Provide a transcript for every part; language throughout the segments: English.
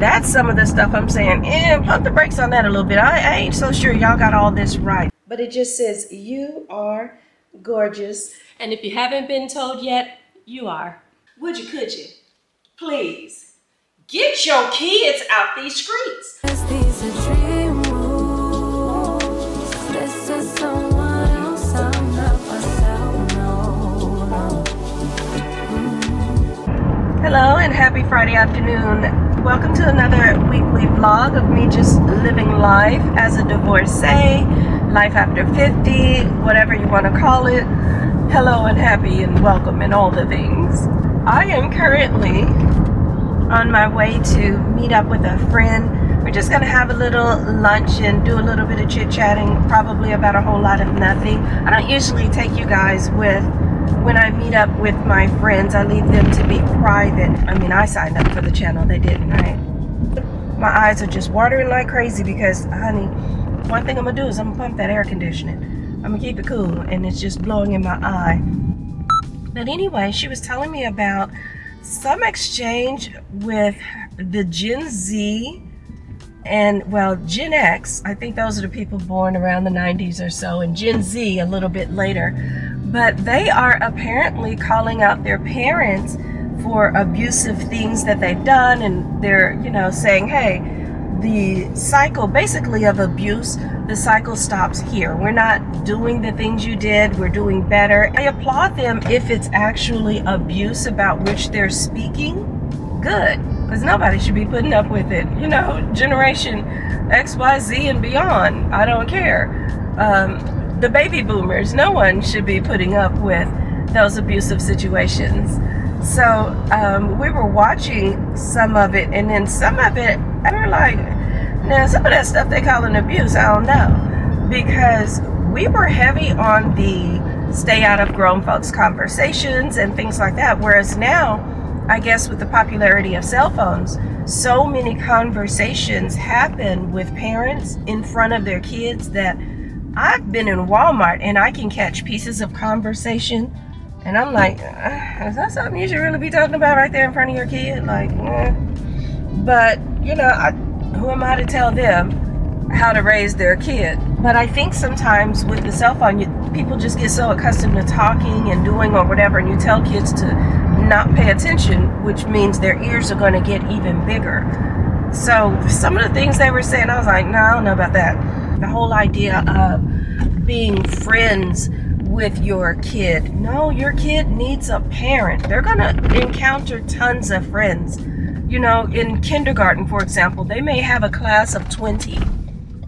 That's some of the stuff I'm saying, pump the brakes on that a little bit. I ain't so sure y'all got all this right. But it just says, you are gorgeous. And if you haven't been told yet, you are. Would you, could you? Please, get your kids out these streets. These are dream moves. This is someone else, I'm not myself, no. Hello and happy Friday afternoon. Welcome to another weekly vlog of me just living life as a divorcee, life after 50, whatever you want to call it. Hello and happy and welcome and all the things. I am currently on my way to meet up with a friend. We're just going to have a little lunch and do a little bit of chit-chatting, probably about a whole lot of nothing. I don't usually take you guys with when I meet up with my friends. I leave them to be private. I mean, I signed up for the channel, they didn't, right? My eyes are just watering like crazy because, honey, one thing I'm gonna do is I'm gonna pump that air conditioning. I'm gonna keep it cool, and it's just blowing in my eye. But anyway, she was telling me about some exchange with the Gen Z and, well, Gen X. I think those are the people born around the 90s or so, and Gen Z a little bit later. But they are apparently calling out their parents for abusive things that they've done, and they're, saying, hey, the cycle basically of abuse, the cycle stops here. We're not doing the things you did, we're doing better. I applaud them if it's actually abuse about which they're speaking. Good, because nobody should be putting up with it. Generation XYZ and beyond, I don't care. The baby boomers, no one should be putting up with those abusive situations. So we were watching some of it, and then some of it, we were like, now some of that stuff they call an abuse, I don't know. Because we were heavy on the stay out of grown folks conversations and things like that. Whereas now, I guess with the popularity of cell phones, so many conversations happen with parents in front of their kids that I've been in Walmart and I can catch pieces of conversation and I'm like, is that something you should really be talking about right there in front of your kid? But, who am I to tell them how to raise their kid? But I think sometimes with the cell phone, people just get so accustomed to talking and doing or whatever, and you tell kids to not pay attention, which means their ears are going to get even bigger. So some of the things they were saying, I was like, no, I don't know about that. The whole idea of being friends with your kid. No, your kid needs a parent. They're going to encounter tons of friends. In kindergarten, for example, they may have a class of 20.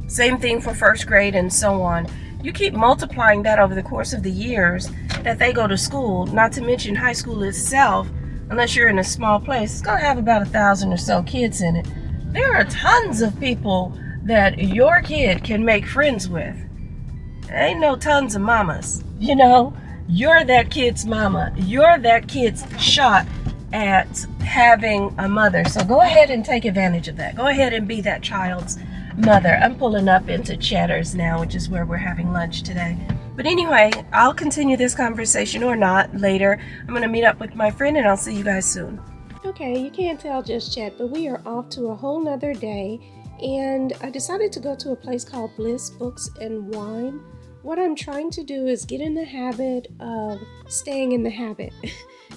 Same thing for first grade and so on. You keep multiplying that over the course of the years that they go to school, not to mention high school itself, unless you're in a small place, it's going to have about 1,000 or so kids in it. There are tons of people that your kid can make friends with. Ain't no tons of mamas. You're that kid's mama. You're that kid's shot at having a mother. So go ahead and take advantage of that. Go ahead and be that child's mother. I'm pulling up into Cheddar's now, which is where we're having lunch today. But anyway, I'll continue this conversation or not later. I'm going to meet up with my friend and I'll see you guys soon. Okay, you can't tell just yet, but we are off to a whole nother day. And I decided to go to a place called Bliss Books and Wine. What I'm trying to do is get in the habit of staying in the habit.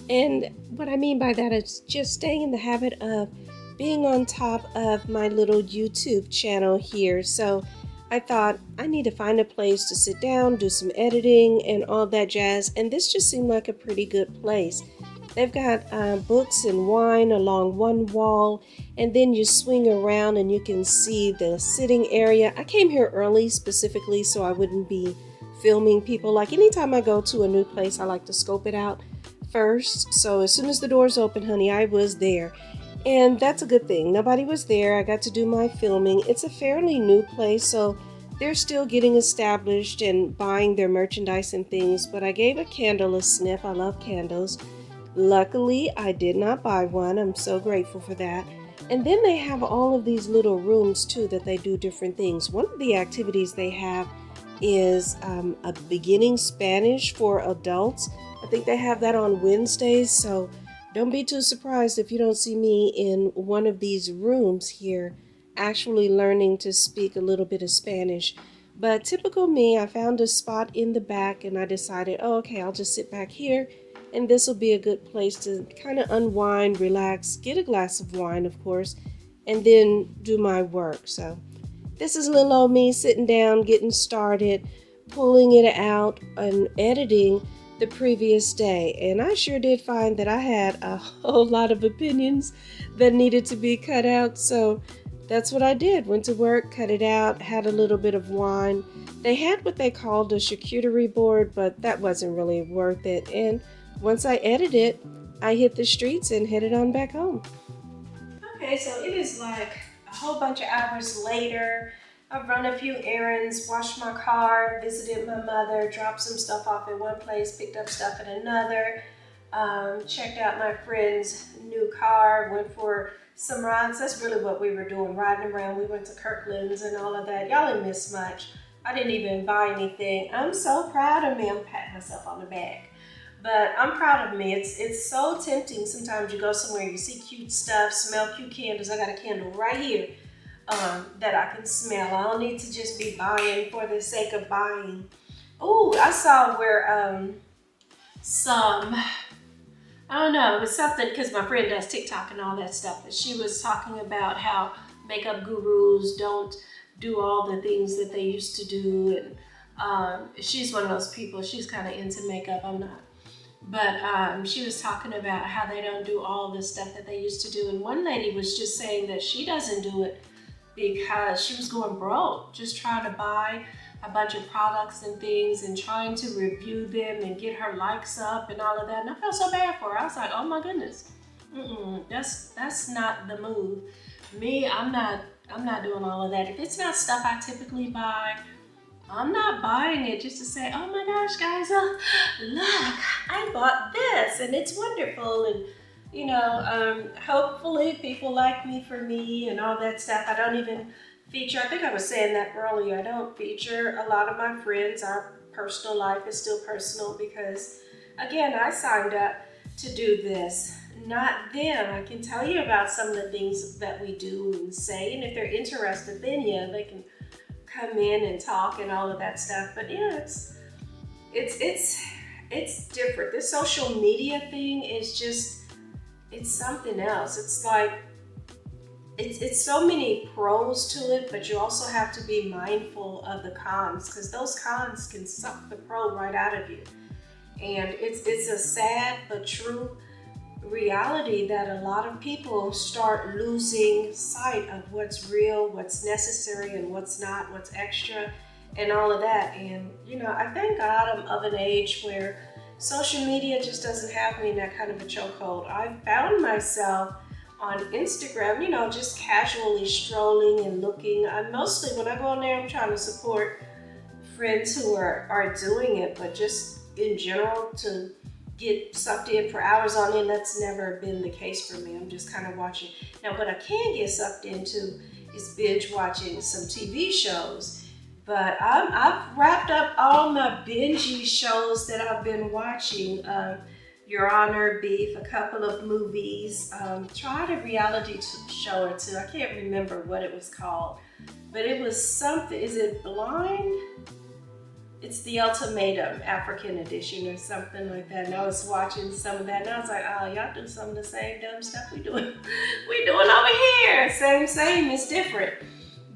And what I mean by that is just staying in the habit of being on top of my little YouTube channel here. So I thought I need to find a place to sit down, do some editing and all that jazz. And this just seemed like a pretty good place. They've got books and wine along one wall, and then you swing around and you can see the sitting area. I came here early specifically so I wouldn't be filming people. Like anytime I go to a new place, I like to scope it out first. So as soon as the doors open, honey, I was there. And that's a good thing. Nobody was there. I got to do my filming. It's a fairly new place, so they're still getting established and buying their merchandise and things. But I gave a candle a sniff. I love candles. Luckily, I did not buy one. I'm so grateful for that. And then they have all of these little rooms too that they do different things. One of the activities they have is a beginning Spanish for adults. I think they have that on Wednesdays. So don't be too surprised if you don't see me in one of these rooms here actually learning to speak a little bit of Spanish. But typical me, I found a spot in the back and I decided, oh, okay, I'll just sit back here and this will be a good place to kind of unwind, relax, get a glass of wine, of course, and then do my work. So this is little old me sitting down, getting started, pulling it out and editing the previous day. And I sure did find that I had a whole lot of opinions that needed to be cut out. So that's what I did. Went to work, cut it out, had a little bit of wine. They had what they called a charcuterie board, but that wasn't really worth it. And once I edited, I hit the streets and headed on back home. Okay, so it is like a whole bunch of hours later. I've run a few errands, washed my car, visited my mother, dropped some stuff off at one place, picked up stuff at another, checked out my friend's new car, went for some rides. That's really what we were doing, riding around. We went to Kirkland's and all of that. Y'all didn't miss much. I didn't even buy anything. I'm so proud of me. I'm patting myself on the back. But I'm proud of me. It's so tempting. Sometimes you go somewhere, you see cute stuff, smell cute candles. I got a candle right here that I can smell. I don't need to just be buying for the sake of buying. Oh, I saw where I don't know, it was something, because my friend does TikTok and all that stuff, but she was talking about how makeup gurus don't do all the things that they used to do. And she's one of those people, she's kind of into makeup, I'm not. But she was talking about how they don't do all the stuff that they used to do. And one lady was just saying that she doesn't do it because she was going broke, just trying to buy a bunch of products and things and trying to review them and get her likes up and all of that. And I felt so bad for her. I was like, oh my goodness, that's not the move. Me, I'm not doing all of that. If it's not stuff I typically buy, I'm not buying it just to say, oh my gosh, guys, look, I bought this and it's wonderful. And hopefully people like me for me and all that stuff. I don't even feature, I think I was saying that earlier, I don't feature a lot of my friends. Our personal life is still personal because, again, I signed up to do this, not them. I can tell you about some of the things that we do and say, and if they're interested, then yeah, they can come in and talk and all of that stuff. But yeah, it's different. This social media thing is just, it's something else. It's like, it's so many pros to it, but you also have to be mindful of the cons, because those cons can suck the pro right out of you. And it's a sad but true reality that a lot of people start losing sight of what's real, what's necessary, and what's not, what's extra, and all of that. And I thank God I'm of an age where social media just doesn't have me in that kind of a chokehold. I found myself on Instagram, just casually strolling and looking. I mostly, when I go on there, I'm trying to support friends who are doing it, but just in general to get sucked in for hours on end, that's never been the case for me. I'm just kind of watching. Now, what I can get sucked into is binge watching some TV shows. But I've wrapped up all my bingey shows that I've been watching. Your Honor, Beef, a couple of movies, tried a reality show or two. I can't remember what it was called, but it was something, is it Blind? It's The Ultimatum, African edition or something like that. And I was watching some of that and I was like, oh, y'all do some of the same dumb stuff we doing over here. Same, it's different.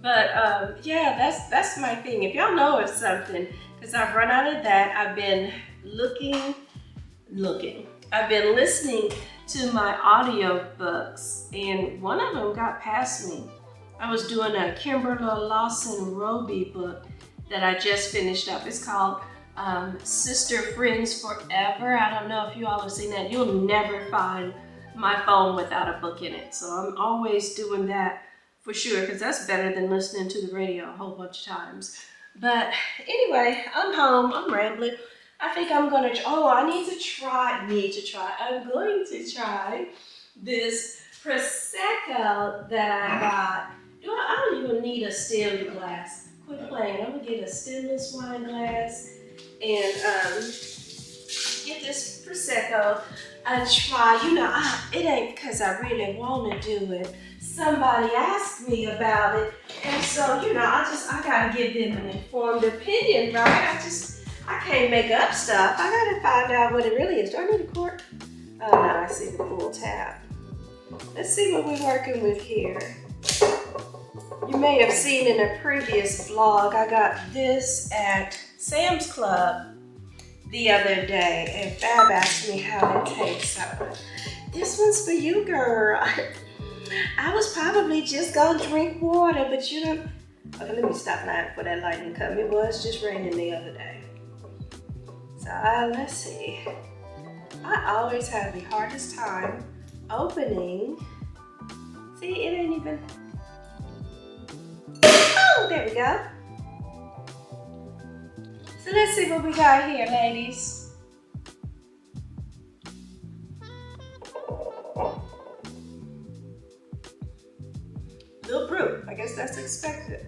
But yeah, that's my thing. If y'all know of something, because I've run out of that, I've been looking. I've been listening to my audiobooks, and one of them got past me. I was doing a Kimberly Lawson Roby book that I just finished up. It's called Sister Friends Forever. I don't know if you all have seen that. You'll never find my phone without a book in it. So I'm always doing that for sure, because that's better than listening to the radio a whole bunch of times. But anyway, I'm home, I'm rambling. I think I'm gonna, I'm going to try this prosecco that I got. I don't even need a stemmed glass. Quit playing, I'm gonna get a stemless wine glass. And give this prosecco a try. You know, it ain't because I really want to do it. Somebody asked me about it, and so you know, I gotta give them an informed opinion, right? I can't make up stuff. I gotta find out what it really is. Do I need a cork? Oh no, I see the full tap. Let's see what we're working with here. You may have seen in a previous vlog, I got this at Sam's Club the other day, and Fab asked me how it tastes. So, this one's for you, girl. I was probably just gonna drink water, but you know. Okay, let me stop now before that lightning come. It was just raining the other day. So let's see. I always have the hardest time opening. See, it ain't even. Oh, there we go. So let's see what we got here, ladies. Little brute, I guess that's expected.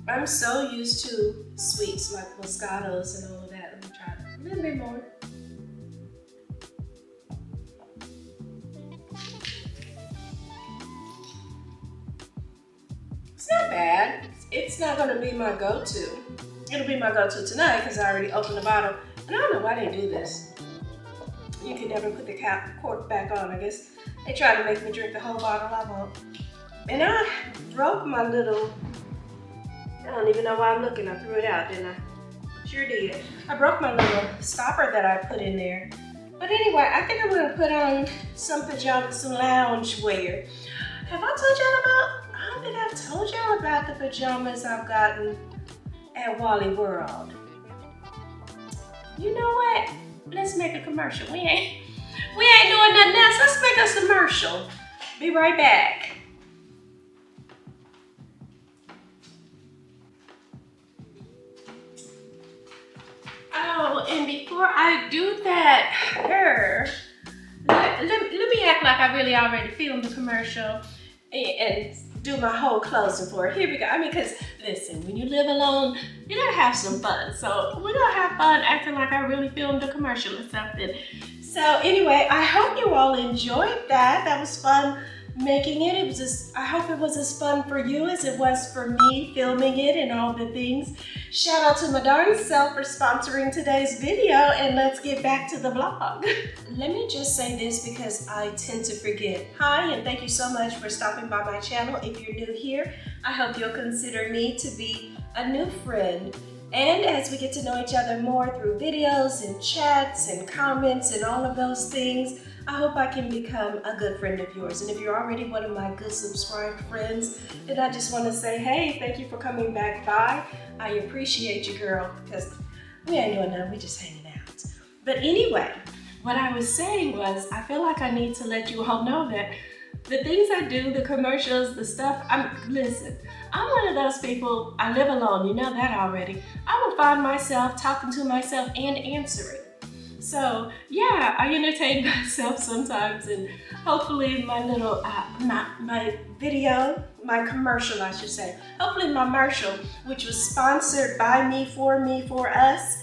I'm so used to sweets like Moscatos and all of that. Let me try a little bit more. It's not bad. It's not gonna be my go-to. It'll be my go-to tonight because I already opened the bottle. And I don't know why they do this. You can never put the cork back on. I guess they try to make me drink the whole bottle. I won't. And I broke my little, I don't even know why I'm looking. I threw it out, didn't I? Sure did. I broke my little stopper that I put in there. But anyway, I think I'm gonna put on some pajamas, some lounge wear. Have I told y'all about, I don't think I've told y'all about the pajamas I've gotten at Wally World. You know what? Let's make a commercial. We ain't doing nothing else. Let's make us a commercial. Be right back. Oh, and before I do that, let me act like I really already filmed the commercial and do my whole closing for it. Here we go. I mean, because listen, when you live alone, you gotta have some fun. So we're gonna have fun acting like I really filmed a commercial or something. So anyway, I hope you all enjoyed that. That was fun making it. It was just, I hope it was as fun for you as it was for me filming it and all the things. Shout out to my darn self for sponsoring today's video, and let's get back to the vlog. Let me just say this because I tend to forget. Hi, and thank you so much for stopping by my channel. If you're new here, I hope you'll consider me to be a new friend. And as we get to know each other more through videos and chats and comments and all of those things, I hope I can become a good friend of yours. And if you're already one of my good subscribed friends, then I just want to say, hey, thank you for coming back by. I appreciate you, girl, because we ain't doing nothing, we just hanging out. But anyway, what I was saying was, I feel like I need to let you all know that the things I do, the commercials, the stuff, listen, I'm one of those people, I live alone, you know that already. I will find myself talking to myself and answering. So yeah, I entertain myself sometimes, and hopefully my little, my video, my commercial I should say, hopefully my commercial, which was sponsored by me, for us,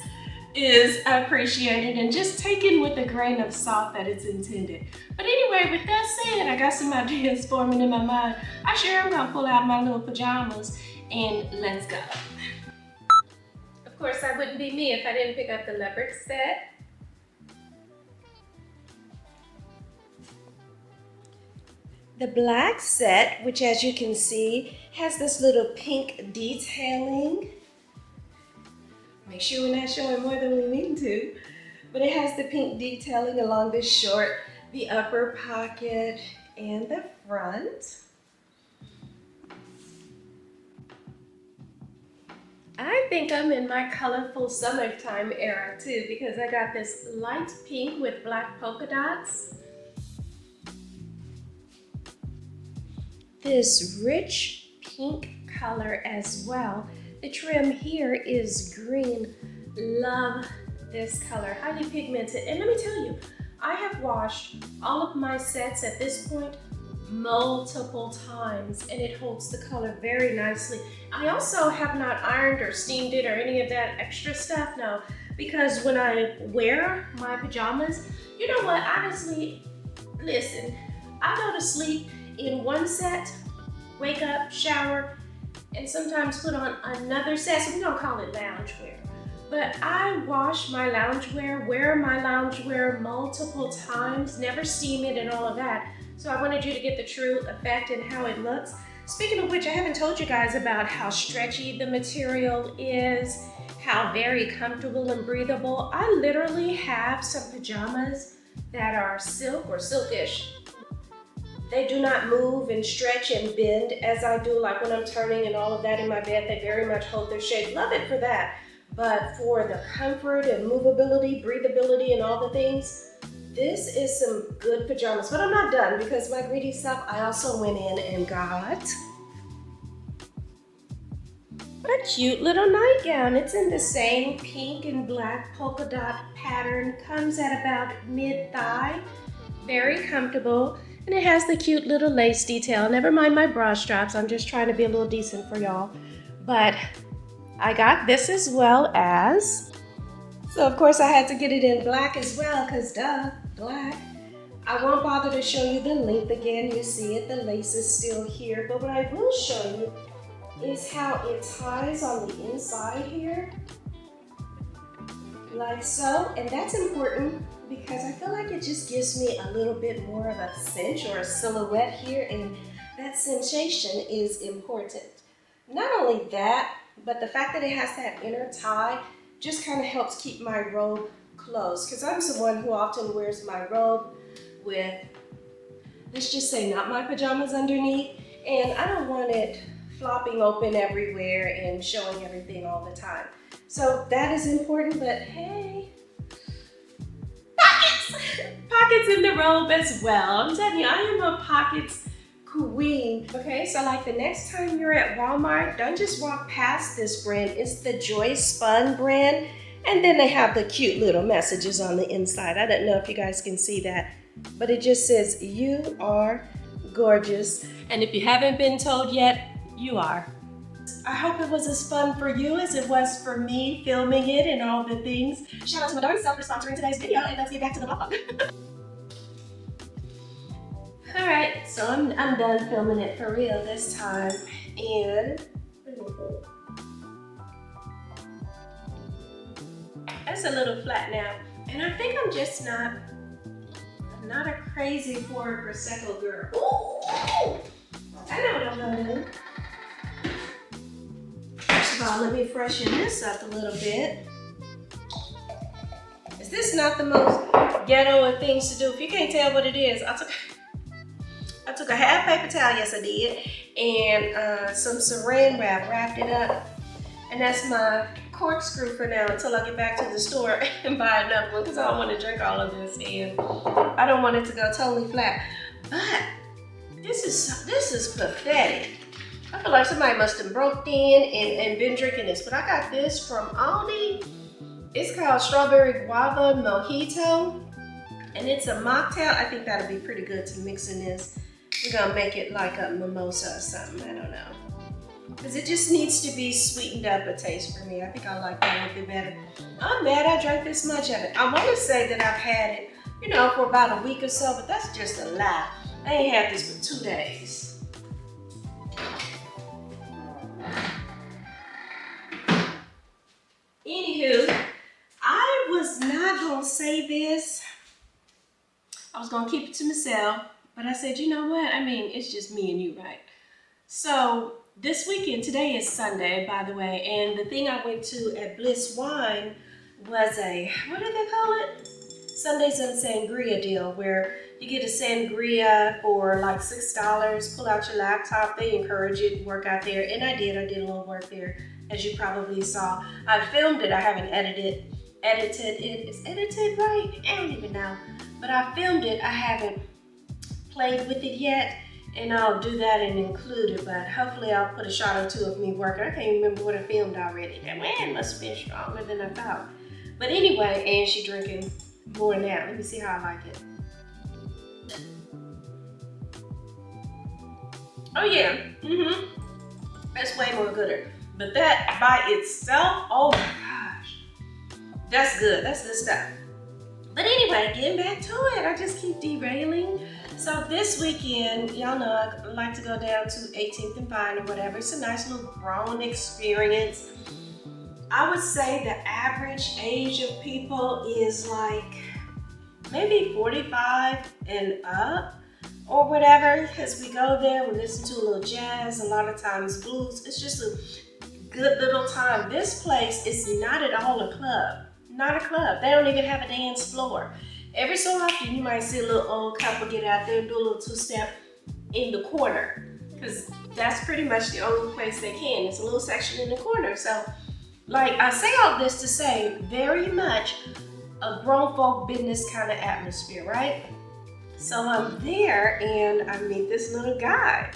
is appreciated and just taken with a grain of salt that it's intended. But anyway, with that said, I got some ideas forming in my mind. I sure am gonna pull out my little pajamas and let's go. Of course, that wouldn't be me if I didn't pick up the leopard set. The black set, which as you can see, has this little pink detailing. Make sure we're not showing more than we mean to. But it has the pink detailing along the short, the upper pocket, and the front. I think I'm in my colorful summertime era too, because I got this light pink with black polka dots. This rich pink color as well. The trim here is green. Love this color, highly pigmented. And let me tell you, I have washed all of my sets at this point multiple times, and it holds the color very nicely. I also have not ironed or steamed it or any of that extra stuff. No, because when I wear my pajamas, you know what, honestly, listen, I go to sleep in one set, wake up, shower, and sometimes put on another set, so we don't call it loungewear. But I wash my loungewear, wear my loungewear multiple times, never steam it and all of that. So I wanted you to get the true effect and how it looks. Speaking of which, I haven't told you guys about how stretchy the material is, how very comfortable and breathable. I literally have some pajamas that are silk or silkish. They do not move and stretch and bend as I do, like when I'm turning and all of that in my bed. They very much hold their shape. Love it for that. But for the comfort and movability, breathability, and all the things, this is some good pajamas. But I'm not done, because my greedy self, I also went in and got a cute little nightgown. It's in the same pink and black polka dot pattern. Comes at about mid-thigh. Very comfortable. And it has the cute little lace detail. Never mind my bra straps. I'm just trying to be a little decent for y'all. But I got this as well as, so of course I had to get it in black as well, because duh, black. I won't bother to show you the length again. You see it, the lace is still here. But what I will show you is how it ties on the inside here, like so. And that's important because I feel like it just gives me a little bit more of a cinch or a silhouette here, and that sensation is important. Not only that, but the fact that it has that inner tie just kind of helps keep my robe closed, because I'm someone who often wears my robe with, let's just say, not my pajamas underneath, and I don't want it flopping open everywhere and showing everything all the time. So that is important. But hey, pockets in the robe as well. I'm telling you, I am a pockets queen. Okay, so like the next time you're at Walmart, don't just walk past this brand. It's the Joy Spun brand, and then they have the cute little messages on the inside. I don't know if you guys can see that, but it just says, "You are gorgeous." And if you haven't been told yet, you are. I hope it was as fun for you as it was for me filming it and all the things. Shout out to my darn self for sponsoring today's video, and let's get back to the vlog. Alright, so I'm done filming it for real this time, and that's a little flat now. And I think I'm just I'm not a crazy for prosecco girl. Ooh, I know what I'm gonna do. First of all, let me freshen this up a little bit. Is this not the most ghetto of things to do? If you can't tell what it is, I took a half paper towel, yes I did, and some saran wrap, wrapped it up. And that's my corkscrew for now until I get back to the store and buy another one, because I don't want to drink all of this and I don't want it to go totally flat. But this is pathetic. I feel like somebody must have broke in and been drinking this, but I got this from Aldi. It's called Strawberry Guava Mojito, and it's a mocktail. I think that'll be pretty good to mix in this. We're gonna make it like a mimosa or something, I don't know. Because it just needs to be sweetened up a taste for me. I think I like that a little bit better. I'm mad I drank this much of it. I wanna say that I've had it, you know, for about a week or so, but that's just a lie. I ain't had this for 2 days. Anywho, I was not gonna say this. I was gonna keep it to myself, but I said, you know what? I mean, it's just me and you, right? So this weekend, today is Sunday, by the way, and the thing I went to at Bliss Wine was a, what do they call it? Sundays and Sangria deal, where you get a sangria for like $6, pull out your laptop, they encourage you to work out there, and I did a little work there, as you probably saw. I filmed it, I haven't edited it. Is edited right? I don't even know. But I filmed it, I haven't played with it yet, and I'll do that and include it, but hopefully I'll put a shot or two of me working. I can't remember what I filmed already. That man must be stronger than I thought. But anyway, and she drinking more now. Let me see how I like it. Oh yeah, that's way more gooder. But that by itself, oh my gosh. That's good. That's good stuff. But anyway, getting back to it, I just keep derailing. So this weekend, y'all know I like to go down to 18th and Vine or whatever. It's a nice little grown experience. I would say the average age of people is like maybe 45 and up or whatever, because we go there, we listen to a little jazz, a lot of times blues. It's just a good little time. This place is not at all a club. Not a club. They don't even have a dance floor. Every so often you might see a little old couple get out there and do a little two-step in the corner, because that's pretty much the only place they can. It's a little section in the corner. So like I say all this to say, very much a grown folk business kind of atmosphere, right? So I'm there and I meet this little guy.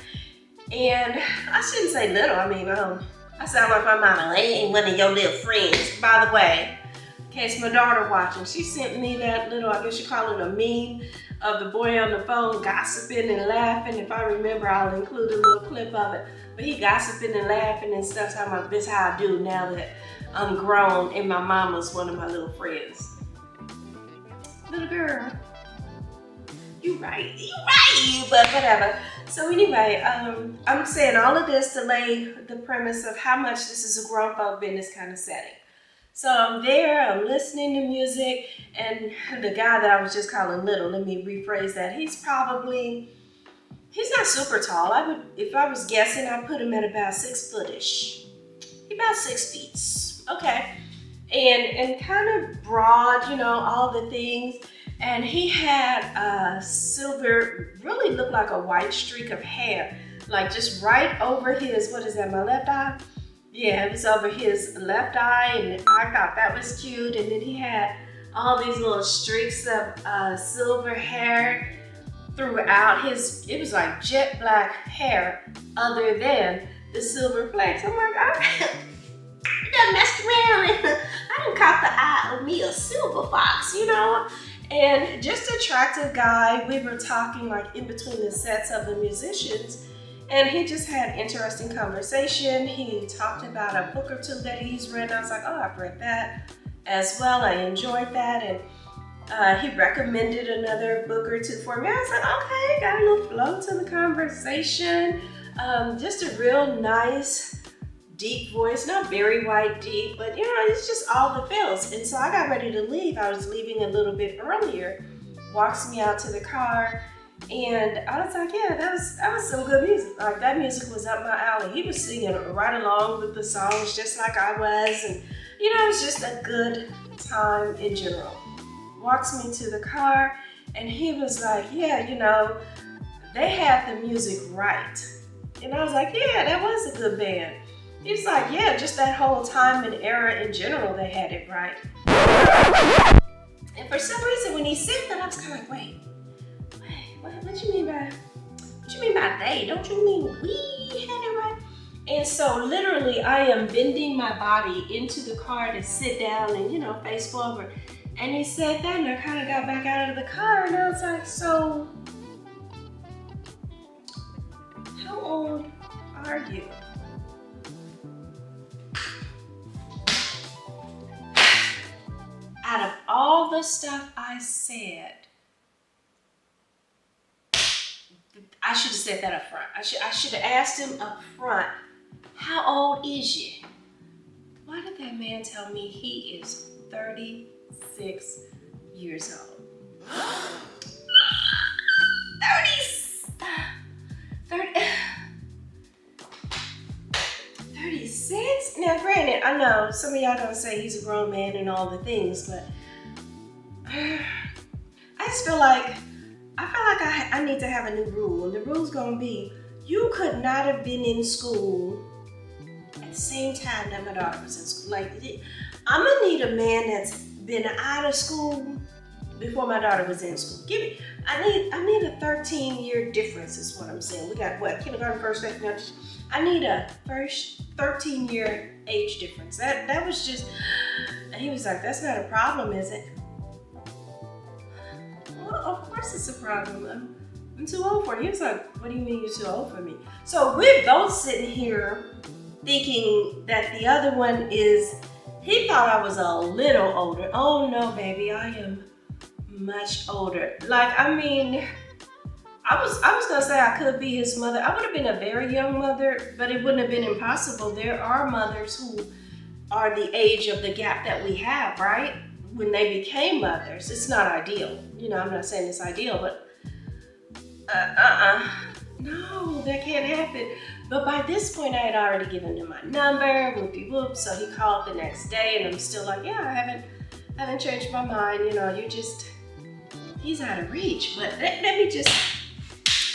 And I shouldn't say little, I mean, I sound like my mama, he ain't one of your little friends. By the way, in case my daughter watching, she sent me that little, I guess you call it a meme, of the boy on the phone gossiping and laughing. If I remember, I'll include a little clip of it. But he gossiping and laughing and stuff, talking about this how I do now that I'm grown and my mama's one of my little friends. Little girl, you right, but whatever. So anyway, I'm saying all of this to lay the premise of how much this is a grown folk business kind of setting. So I'm there, I'm listening to music, and the guy that I was just calling little, let me rephrase that, he's not super tall. If I was guessing, I'd put him at about 6 foot-ish. He's about 6 feet, okay. And kind of broad, you know, all the things. And he had a silver, really looked like a white streak of hair, like just right over his, what is that, my left eye? Yeah, it was over his left eye, and I thought that was cute. And then he had all these little streaks of silver hair throughout his, it was like jet black hair other than the silver flakes. I'm like, I done messed around and I done caught the eye of me a silver fox, you know? And just attractive guy. We were talking like in between the sets of the musicians, and he just had interesting conversation. He talked about a book or two that he's read, and I was like, oh, I've read that as well. I enjoyed that, and he recommended another book or two for me. I was like, okay, got a little flow to the conversation. Just a real nice, deep voice, not very white deep, but you know, it's just all the feels. And so I got ready to leave. I was leaving a little bit earlier, walks me out to the car, and I was like, yeah, that was some good music. Like that music was up my alley. He was singing right along with the songs just like I was, and you know, it was just a good time in general. Walks me to the car, and he was like, yeah, you know, they had the music right. And I was like, yeah, that was a good band. He's like, yeah, just that whole time and era in general, they had it right. And for some reason, when he said that, I was kind of like, wait, what you mean by they? Don't you mean we had it right? And so literally, I am bending my body into the car to sit down and, you know, face forward. And he said that, and I kind of got back out of the car, and I was like, so, how old are you? Out of all the stuff I said, I should have said that up front. I should have asked him up front, how old is you? Why did that man tell me he is 36 years old? 36? Now granted, I know some of y'all gonna say he's a grown man and all the things, but I just feel like I need to have a new rule. And the rule's gonna be, you could not have been in school at the same time that my daughter was in school. Like, I'm gonna need a man that's been out of school before my daughter was in school. I need a 13-year difference is what I'm saying. We got what, kindergarten, first grade, now I need a first 13-year age difference. That was just, and he was like, that's not a problem, is it? Well, of course it's a problem. I'm too old for it. He was like, what do you mean you're too old for me? So we're both sitting here thinking that the other one is He thought I was a little older. Oh no, baby, I am much older. Like, I mean, I was gonna say I could be his mother. I would have been a very young mother, but it wouldn't have been impossible. There are mothers who are the age of the gap that we have, right? When they became mothers. It's not ideal. You know, I'm not saying it's ideal, but no, that can't happen. But by this point, I had already given him my number, whoopie-whoop. So he called the next day, and I'm still like, yeah, I haven't changed my mind. You know, he's out of reach. But let me just,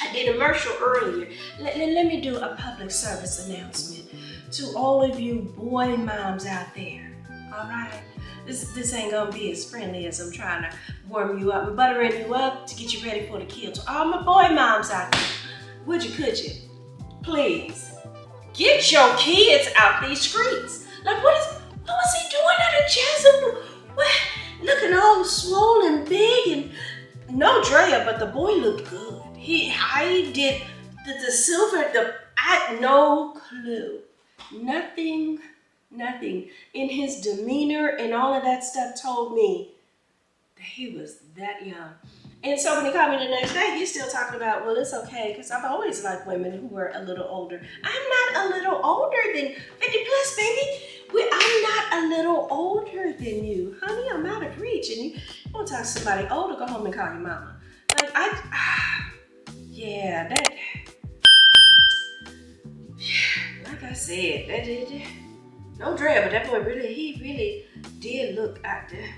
I did a commercial earlier. Let me do a public service announcement to all of you boy moms out there. All right, this ain't gonna be as friendly as I'm trying to warm you up and buttering you up to get you ready for the kill. To all my boy moms out there, could you? Please, get your kids out these streets. Like, what was he doing at a Chasm? What? Looking all swollen, big, and no Drea, but the boy looked good. I did the silver, I had no clue. Nothing in his demeanor and all of that stuff told me that he was that young. And so when he called me the next day, he's still talking about, well, it's okay, because I've always liked women who were a little older. I'm not a little older than 50 plus, baby. I'm not a little older than you. Honey, I'm out of reach. And you want to talk to somebody older, go home and call your mama. Like, like I said, no dread, but that boy he really did look out there.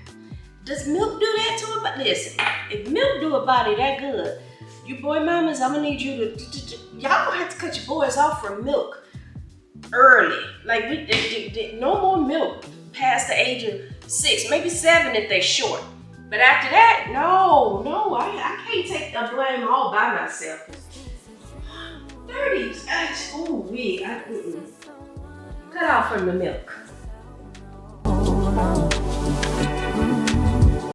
Does milk do that to a body? Listen, if milk do a body that good, you boy mamas, I'm gonna need you to y'all gonna have to cut your boys off from milk early. Like, no more milk past the age of 6, maybe 7 if they short. But after that, no, I can't take the blame all by myself. 30s, cut off from the milk.